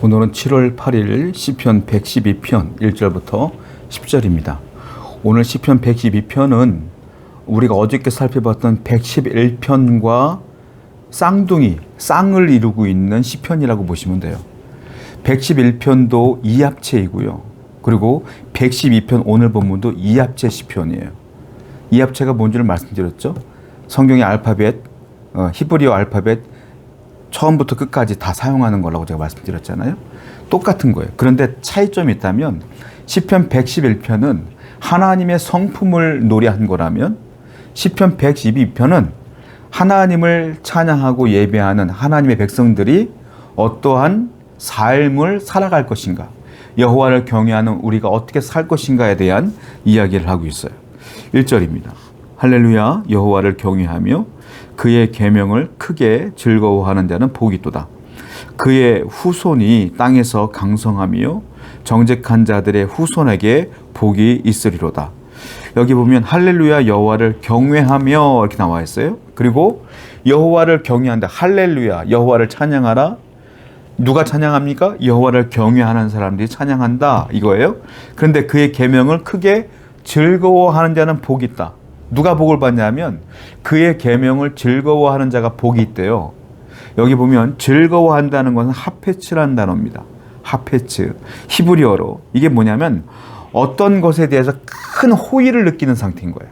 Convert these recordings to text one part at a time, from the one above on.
오늘은 7월 8일 시편 112편 1절부터 10절입니다. 오늘 시편 112편은 우리가 어저께 살펴봤던 111편과 쌍을 이루고 있는 시편이라고 보시면 돼요. 111편도 이합체이고요. 그리고 112편 오늘 본문도 이합체 시편이에요. 이합체가 뭔지를 말씀드렸죠. 성경의 알파벳, 히브리어 알파벳 처음부터 끝까지 다 사용하는 거라고 제가 말씀드렸잖아요. 똑같은 거예요. 그런데 차이점이 있다면 시편 111편은 하나님의 성품을 노래한 거라면 시편 112편은 하나님을 찬양하고 예배하는 하나님의 백성들이 어떠한 삶을 살아갈 것인가, 여호와를 경외하는 우리가 어떻게 살 것인가에 대한 이야기를 하고 있어요. 1절입니다. 할렐루야, 여호와를 경외하며 그의 계명을 크게 즐거워하는 자는 복이 있도다. 그의 후손이 땅에서 강성하며 정직한 자들의 후손에게 복이 있으리로다. 여기 보면 할렐루야 여호와를 경외하며 이렇게 나와 있어요. 그리고 여호와를 경외한다. 할렐루야 여호와를 찬양하라. 누가 찬양합니까? 여호와를 경외하는 사람들이 찬양한다 이거예요. 그런데 그의 계명을 크게 즐거워하는 자는 복이 있다. 누가 복을 받냐면 그의 계명을 즐거워하는 자가 복이 있대요. 여기 보면 즐거워한다는 것은 하페츠라는 단어입니다. 하페츠, 히브리어로. 이게 뭐냐면 어떤 것에 대해서 큰 호의를 느끼는 상태인 거예요.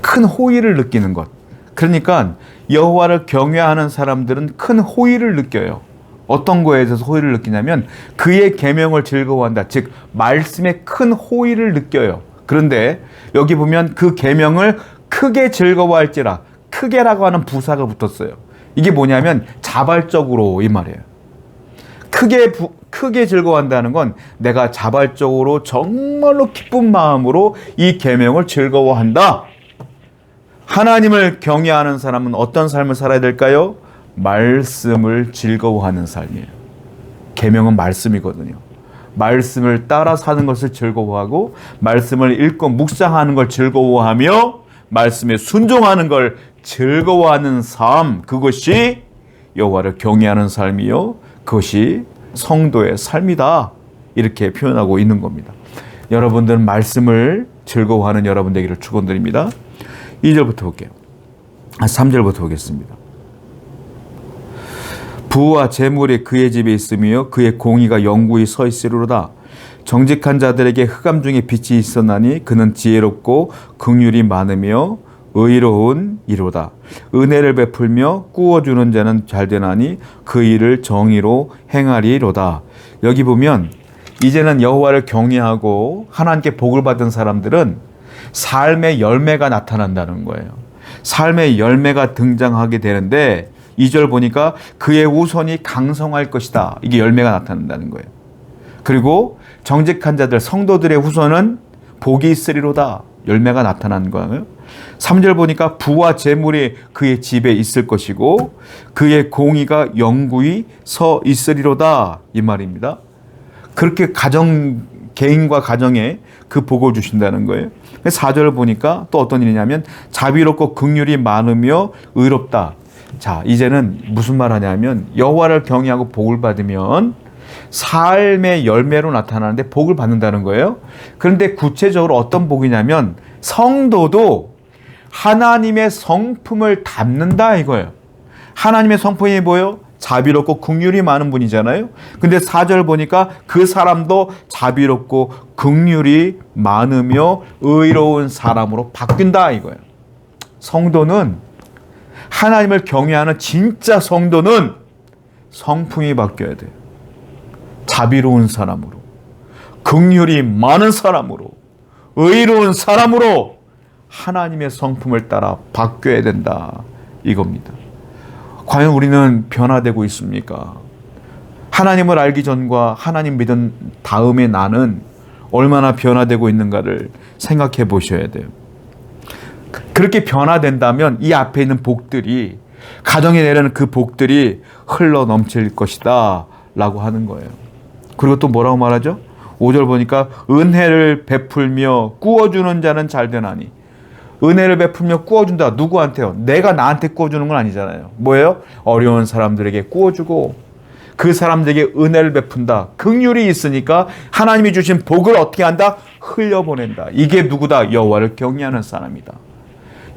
큰 호의를 느끼는 것. 그러니까 여호와를 경외하는 사람들은 큰 호의를 느껴요. 어떤 거에 대해서 호의를 느끼냐면 그의 계명을 즐거워한다. 즉 말씀에 큰 호의를 느껴요. 그런데 여기 보면 그 계명을 크게 즐거워할지라, 크게라고 하는 부사가 붙었어요. 이게 뭐냐면 자발적으로 이 말이에요. 크게 즐거워한다는 건 내가 자발적으로 정말로 기쁜 마음으로 이 계명을 즐거워한다. 하나님을 경외하는 사람은 어떤 삶을 살아야 될까요? 말씀을 즐거워하는 삶이에요. 계명은 말씀이거든요. 말씀을 따라 사는 것을 즐거워하고 말씀을 읽고 묵상하는 걸 즐거워하며 말씀에 순종하는 걸 즐거워하는 삶, 그것이 여호와를 경외하는 삶이요, 그것이 성도의 삶이다, 이렇게 표현하고 있는 겁니다. 여러분들은 말씀을 즐거워하는 여러분 되기를 축원드립니다. 2절부터 볼게요. 3절부터 보겠습니다. 부와 재물이 그의 집에 있으며 그의 공의가 영구히 서 있으리로다. 정직한 자들에게 흑암 중에 빛이 있었나니 그는 지혜롭고 긍휼이 많으며 의로운 이로다. 은혜를 베풀며 꾸어주는 자는 잘되나니 그 일을 정의로 행하리로다. 여기 보면 이제는 여호와를 경외하고 하나님께 복을 받은 사람들은 삶의 열매가 나타난다는 거예요. 삶의 열매가 등장하게 되는데 2절 보니까 그의 후손이 강성할 것이다. 이게 열매가 나타난다는 거예요. 그리고 정직한 자들, 성도들의 후손은 복이 있으리로다. 열매가 나타나는 거예요. 3절 보니까 부와 재물이 그의 집에 있을 것이고 그의 공의가 영구히 서 있으리로다. 이 말입니다. 그렇게 개인과 가정에 그 복을 주신다는 거예요. 4절 보니까 또 어떤 일이냐면 자비롭고 긍휼이 많으며 의롭다. 자, 이제는 무슨 말 하냐면 여호와를 경외하고 복을 받으면 삶의 열매로 나타나는데 복을 받는다는 거예요. 그런데 구체적으로 어떤 복이냐면 성도도 하나님의 성품을 담는다 이거예요. 하나님의 성품이 뭐예요? 자비롭고 긍휼이 많은 분이잖아요. 근데 4절 보니까 그 사람도 자비롭고 긍휼이 많으며 의로운 사람으로 바뀐다 이거예요. 성도는, 하나님을 경외하는 진짜 성도는 성품이 바뀌어야 돼요. 자비로운 사람으로, 긍휼이 많은 사람으로, 의로운 사람으로 하나님의 성품을 따라 바뀌어야 된다 이겁니다. 과연 우리는 변화되고 있습니까? 하나님을 알기 전과 하나님 믿은 다음에 나는 얼마나 변화되고 있는가를 생각해 보셔야 돼요. 그렇게 변화된다면 이 앞에 있는 복들이, 가정에 내려는 그 복들이 흘러 넘칠 것이다 라고 하는 거예요. 그리고 또 뭐라고 말하죠? 5절 보니까 은혜를 베풀며 꾸어주는 자는 잘되나니. 은혜를 베풀며 꾸어준다. 누구한테요? 내가 나한테 꾸어주는 건 아니잖아요. 뭐예요? 어려운 사람들에게 꾸어주고 그 사람들에게 은혜를 베푼다. 긍휼이 있으니까 하나님이 주신 복을 어떻게 한다? 흘려보낸다. 이게 누구다? 여호와를 경외하는 사람이다.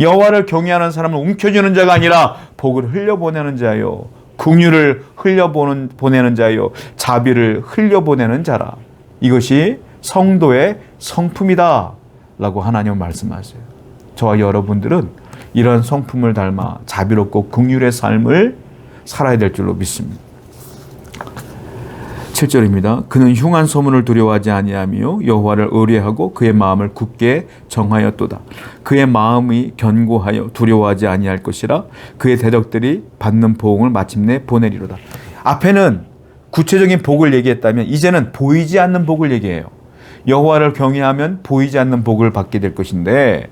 여호와를 경외하는 사람은 움켜쥐는 자가 아니라 복을 흘려보내는 자요, 긍휼을 흘려보내는 자요, 자비를 흘려보내는 자라. 이것이 성도의 성품이다 라고 하나님은 말씀하세요. 저와 여러분들은 이런 성품을 닮아 자비롭고 긍휼의 삶을 살아야 될 줄로 믿습니다. 7절입니다. 그는 흉한 소문을 두려워하지 아니하며 여호와를 의뢰하고 그의 마음을 굳게 정하였도다. 그의 마음이 견고하여 두려워하지 아니할 것이라 그의 대적들이 받는 보응을 마침내 보내리로다. 앞에는 구체적인 복을 얘기했다면 이제는 보이지 않는 복을 얘기해요. 여호와를 경외하면 보이지 않는 복을 받게 될 것인데,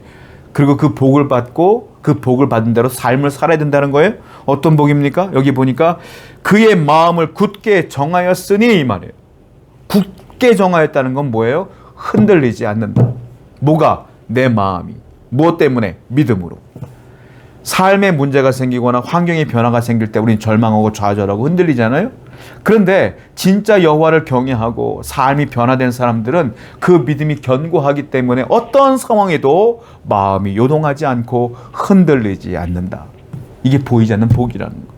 그리고 그 복을 받고 그 복을 받은 대로 삶을 살아야 된다는 거예요. 어떤 복입니까? 여기 보니까 그의 마음을 굳게 정하였으니 이 말이에요. 굳게 정하였다는 건 뭐예요? 흔들리지 않는다. 뭐가? 내 마음이. 무엇 때문에? 믿음으로. 삶에 문제가 생기거나 환경의 변화가 생길 때 우리는 절망하고 좌절하고 흔들리잖아요. 그런데 진짜 여호와를 경외하고 삶이 변화된 사람들은 그 믿음이 견고하기 때문에 어떤 상황에도 마음이 요동하지 않고 흔들리지 않는다. 이게 보이지 않는 복이라는 거예요.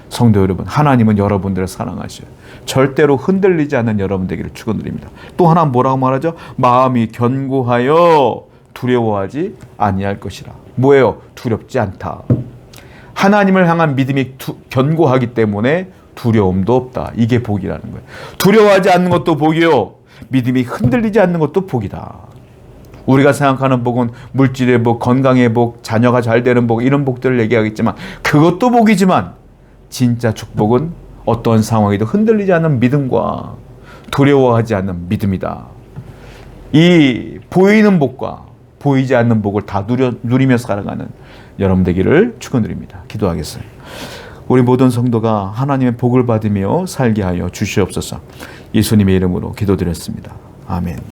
성도 여러분, 하나님은 여러분들을 사랑하셔요. 절대로 흔들리지 않는 여러분 되기를 축원드립니다. 또 하나 뭐라고 말하죠? 마음이 견고하여 두려워하지 아니할 것이라. 뭐예요? 두렵지 않다. 하나님을 향한 믿음이 견고하기 때문에 두려움도 없다. 이게 복이라는 거예요. 두려워하지 않는 것도 복이요, 믿음이 흔들리지 않는 것도 복이다. 우리가 생각하는 복은 물질의 복, 건강의 복, 자녀가 잘 되는 복, 이런 복들을 얘기하겠지만 그것도 복이지만 진짜 축복은 어떤 상황에도 흔들리지 않는 믿음과 두려워하지 않는 믿음이다. 이 보이는 복과 보이지 않는 복을 다 누리며 살아가는 여러분 되기를 축원드립니다. 기도하겠어요. 우리 모든 성도가 하나님의 복을 받으며 살게 하여 주시옵소서. 예수님의 이름으로 기도드렸습니다. 아멘.